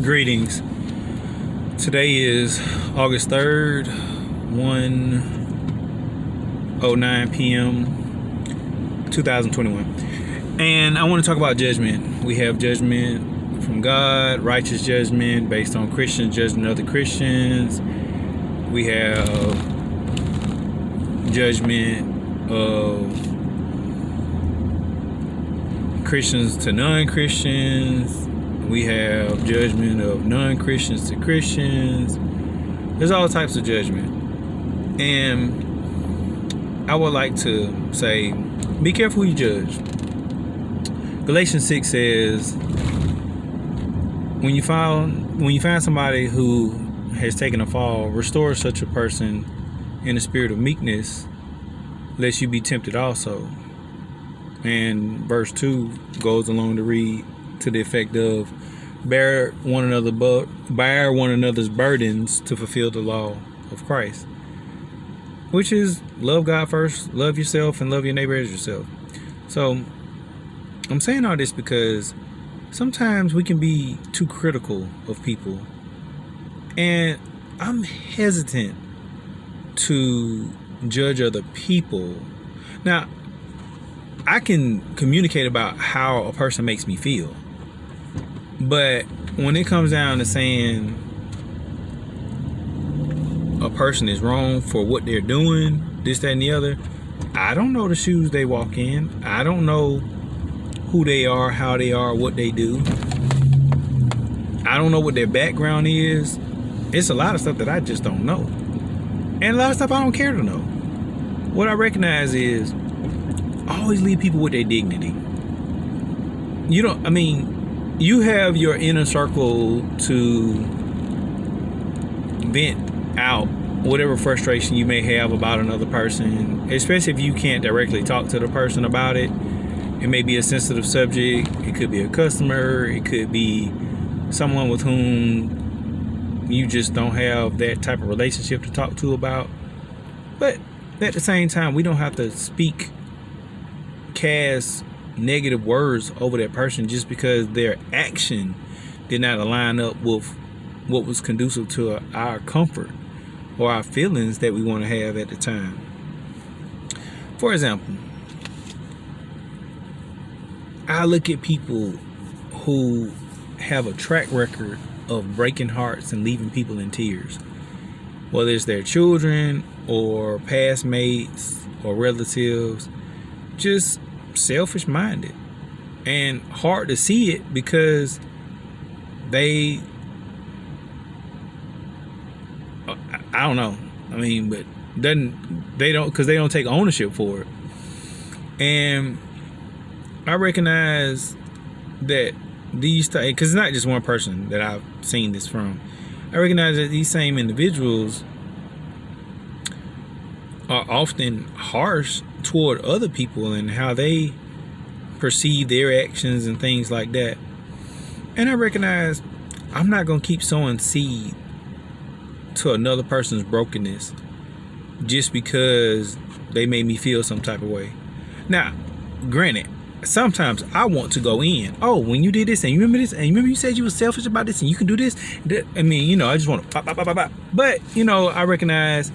Greetings. Today is August 3rd, 1:09 p.m. 2021. And I want to talk about judgment. We have judgment from God, righteous judgment based on Christians judging other Christians. We have judgment of Christians to non-Christians. We have judgment of non-Christians to Christians. There's all types of judgment. And I would like to say, be careful who you judge. Galatians 6 says, when you find somebody who has taken a fall, restore such a person in a spirit of meekness, lest you be tempted also. And verse 2 goes along to read to the effect of, bear one another's burdens to fulfill the law of Christ, which is love God first, love yourself, and love your neighbor as yourself. So I'm saying all this because sometimes we can be too critical of people, and I'm hesitant to judge other people. Now, I can communicate about how a person makes me feel, but when it comes down to saying a person is wrong for what they're doing, this, that, and the other, I don't know the shoes they walk in. I don't know who they are, how they are, what they do. I don't know what their background is. It's a lot of stuff that I just don't know. And a lot of stuff I don't care to know. What I recognize is always leave people with their dignity. You have your inner circle to vent out whatever frustration you may have about another person, especially if you can't directly talk to the person about it. It may be a sensitive subject. It could be a customer. It could be someone with whom you just don't have that type of relationship to talk to about. But at the same time, we don't have to cast negative words over that person just because their action did not align up with what was conducive to our comfort or our feelings that we want to have at the time. For example, I look at people who have a track record of breaking hearts and leaving people in tears, whether it's their children or past mates or relatives, just selfish minded and hard to see it because I don't know. But they don't take ownership for it. And I recognize that because it's not just one person that I've seen this from. I recognize that these same individuals are often harsh toward other people and how they perceive their actions and things like that. And I recognize I'm not going to keep sowing seed to another person's brokenness just because they made me feel some type of way. Now, granted, sometimes I want to go in. Oh, when you did this, and you remember this, and you remember you said you were selfish about this, and you can do this. I just want to pop. But, I recognize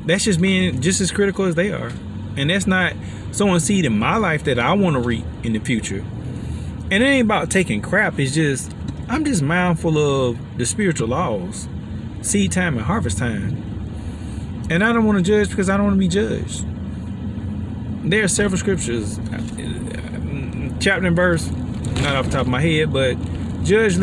that's just being just as critical as they are. And that's not sowing seed in my life that I want to reap in the future. And it ain't about taking crap. It's just, I'm just mindful of the spiritual laws, seed time and harvest time. And I don't want to judge because I don't want to be judged. There are several scriptures, chapter and verse, not off the top of my head, but judge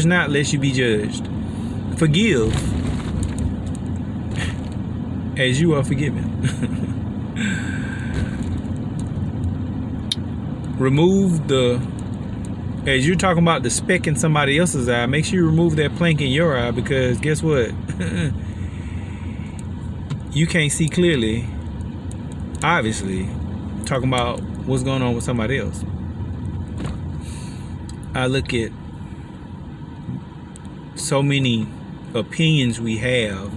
not lest you be judged. Forgive as you are forgiven. As you're talking about the speck in somebody else's eye, make sure you remove that plank in your eye, because guess what? You can't see clearly, obviously, talking about what's going on with somebody else. I look at so many opinions we have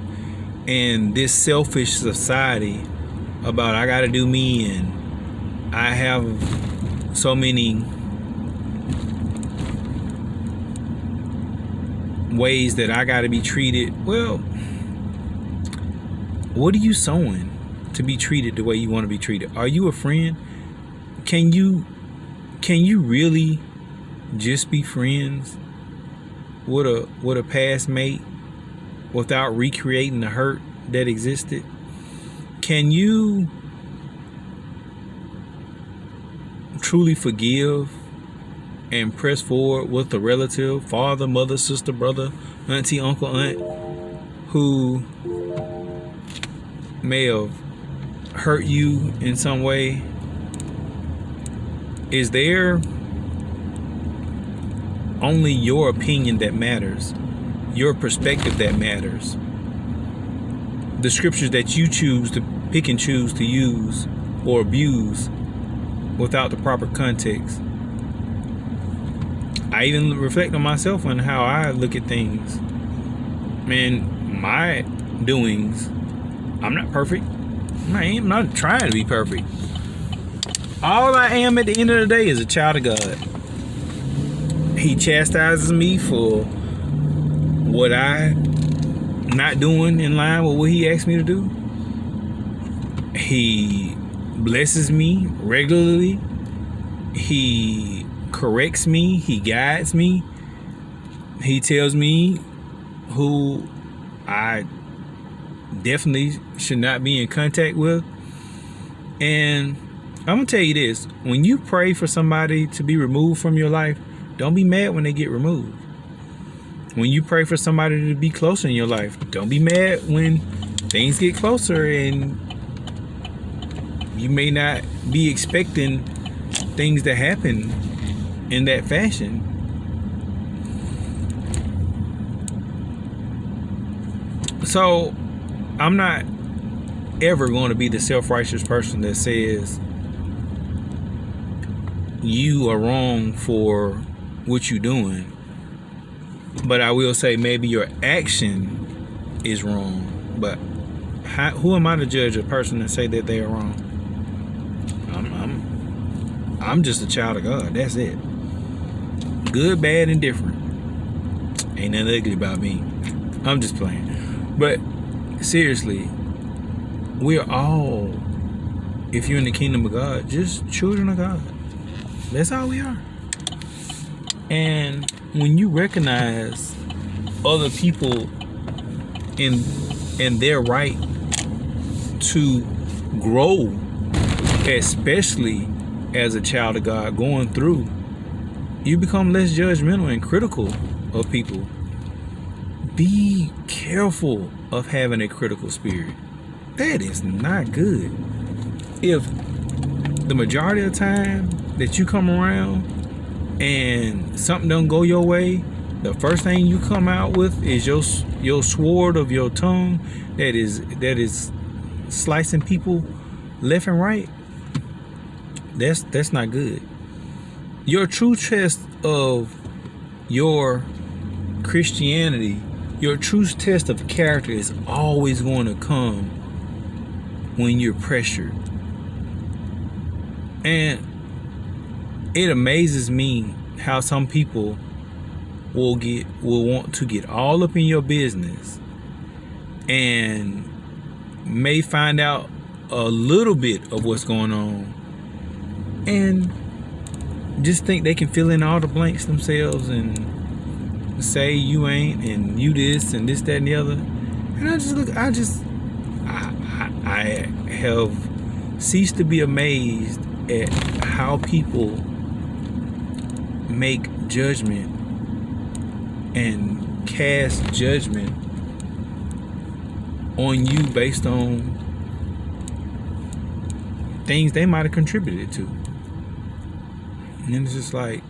in this selfish society about I gotta do me, and I have so many ways that I got to be treated. Well, what are you sowing to be treated the way you want to be treated? Are you a friend? Can you really just be friends with a past mate without recreating the hurt that existed? Can you truly forgive and press forward with a relative, father, mother, sister, brother, auntie, uncle, aunt, who may have hurt you in some way? Is there only your opinion that matters, your perspective that matters, the scriptures that you choose to pick and choose to use or abuse without the proper context? I even reflect on myself on how I look at things. Man, my doings, I'm not perfect. I'm not trying to be perfect. All I am at the end of the day is a child of God. He chastises me for what I'm not doing in line with what he asked me to do. He blesses me regularly. He corrects me. He guides me. He tells me who I definitely should not be in contact with. And I'm gonna tell you this: when you pray for somebody to be removed from your life, don't be mad when they get removed. When you pray for somebody to be closer in your life, don't be mad when things get closer and you may not be expecting things to happen in that fashion. So I'm not ever going to be the self-righteous person that says you are wrong for what you're doing, but I will say maybe your action is wrong. But who am I to judge a person and say that they are wrong? I'm just a child of God. That's it. Good, bad, and different. Ain't nothing ugly about me. I'm just playing. But seriously, we're all, if you're in the kingdom of God, just children of God. That's all we are. And when you recognize other people in their right to grow, especially as a child of God going through, you become less judgmental and critical of people. Be careful of having a critical spirit. That is not good. If the majority of the time that you come around and something don't go your way, the first thing you come out with is your sword of your tongue that is slicing people left and right, that's not good. Your true test of your Christianity, your true test of character is always going to come when you're pressured. And it amazes me how some people will want to get all up in your business and may find out a little bit of what's going on and just think they can fill in all the blanks themselves and say you ain't and you this and this, that, and the other. And I have ceased to be amazed at how people make judgment and cast judgment on you based on things they might have contributed to. And then it's just like,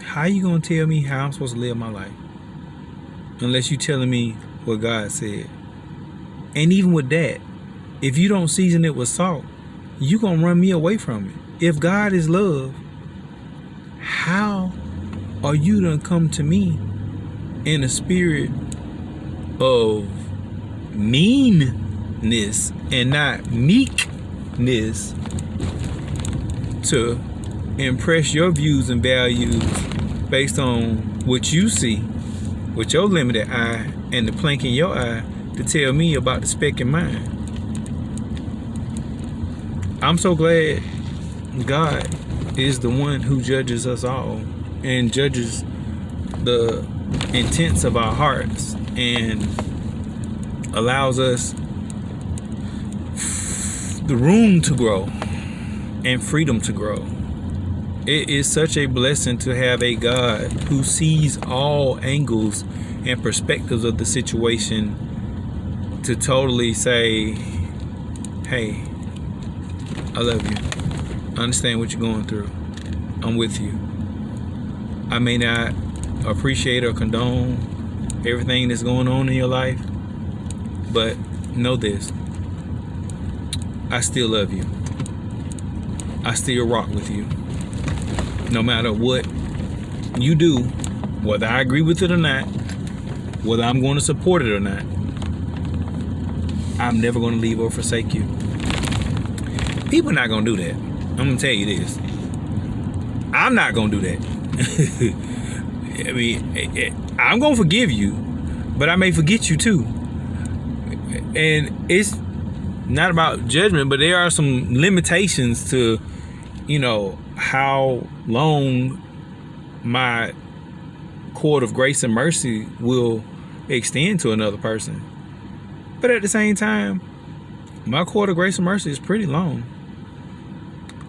how you gonna tell me how I'm supposed to live my life unless you telling me what God said? And even with that, if you don't season it with salt, you gonna run me away from it. If God is love, how are you gonna come to me in a spirit of meanness and not meekness to impress your views and values based on what you see with your limited eye and the plank in your eye to tell me about the speck in mine. I'm so glad God is the one who judges us all and judges the intents of our hearts and allows us the room to grow and freedom to grow. It is such a blessing to have a God who sees all angles and perspectives of the situation to totally say, hey, I love you. I understand what you're going through. I'm with you. I may not appreciate or condone everything that's going on in your life, but know this. I still love you. I still rock with you. No matter what you do, whether I agree with it or not, whether I'm going to support it or not, I'm never going to leave or forsake you. People are not going to do that. I'm going to tell you this. I'm not going to do that. I mean, I'm going to forgive you, but I may forget you too. And it's not about judgment, but there are some limitations to, how long my cord of grace and mercy will extend to another person. But at the same time, my cord of grace and mercy is pretty long.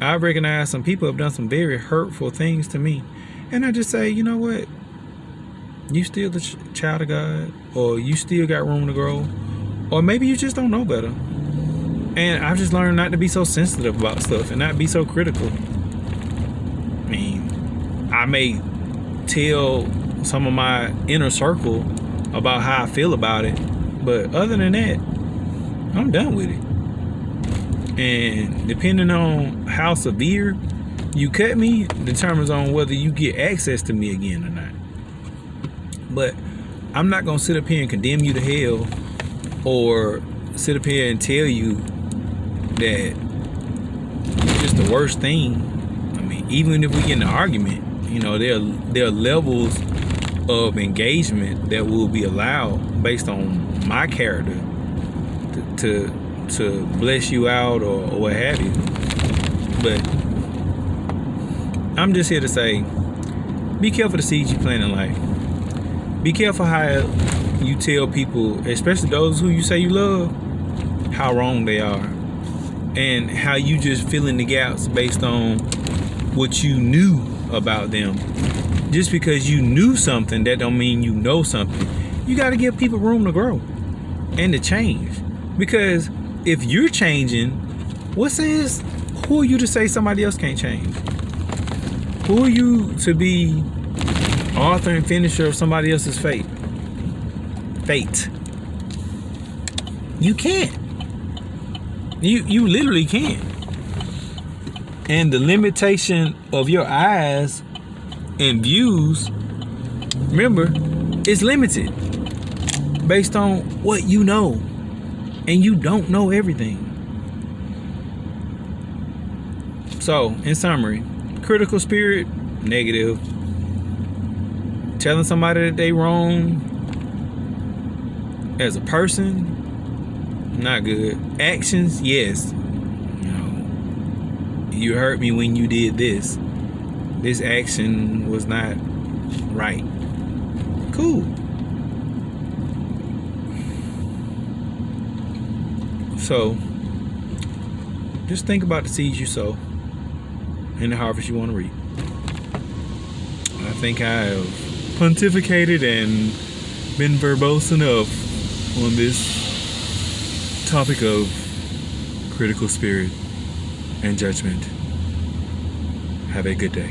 I recognize some people have done some very hurtful things to me. And I just say, you know what? You still the child of God, or you still got room to grow, or maybe you just don't know better. And I've just learned not to be so sensitive about stuff and not be so critical. I mean, I may tell some of my inner circle about how I feel about it, but other than that, I'm done with it. And depending on how severe you cut me determines on whether you get access to me again or not. But I'm not going to sit up here and condemn you to hell, or sit up here and tell you that you're just the worst thing. I mean, even if we get in an argument, there are levels of engagement that will be allowed based on my character to bless you out or what have you. But I'm just here to say, be careful the seeds you plant in life. Be careful how you tell people, especially those who you say you love, how wrong they are, and how you just fill in the gaps based on what you knew about them. Just because you knew something, that don't mean you know something. You got to give people room to grow and to change. Because if you're changing, who are you to say somebody else can't change? Who are you to be author and finisher of somebody else's fate? You can't. You literally can't. And the limitation of your eyes and views, remember, is limited based on what you know. And you don't know everything. So, in summary, critical spirit, negative. Telling somebody that they wrong as a person, not good. Actions, yes. You hurt me when you did this. This action was not right. Cool. So, just think about the seeds you sow and the harvest you want to reap. I think I have pontificated and been verbose enough on this topic of critical spirit and judgment. Have a good day.